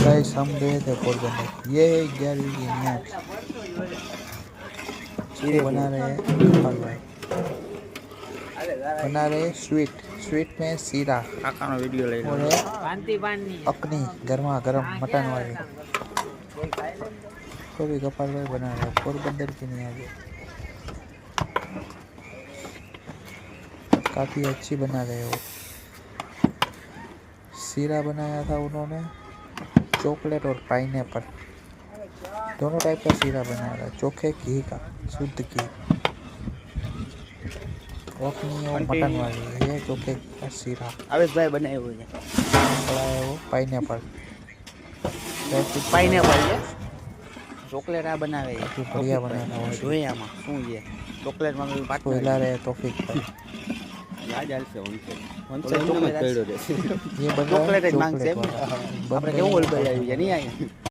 Guys हम गए थे पोरबंदर। ये 11वीं की मैच इसको बना रहे हैं गोपाल भाई। बना रहे स्वीट। स्वीट में सीरा કાકાનો વિડિયો લઈ લો और अकनी गर्मा गर्म मटन वाली। तो भी गोपाल भाई बना रहे हैं पोरबंदर की नहीं आगे। काफी अच्छी बना रहे हो। सीरा बनाया था उन्होंने, चॉकलेट और पाइनएप्पल दोनों टाइप का सीरा बनाया था। चोखे घी का, शुद्ध घी। ओखनी और मटन वाली, ये चोखे का सीरा। આવેશભાઈ બનાવ્યો છે बड़ा है वो पाइनएप्पल। પાઇનેપલ છે ચોકલેટ આ બનાવે છે काफी बढ़िया बना था वो। જોઈએ આમાં શું છે ચોકલેટમાં इसको પાર્ટનર हिला रहे हैं तौफीक भाई। યાદ આવશે વંશે ચોકલેટ ये बन रहा है ચોકલેટ જ માંગશે चॉकलेट એમ वाला। આપણે કેવું ઓલ કરી આવ્યું છે નહીં અહીંયા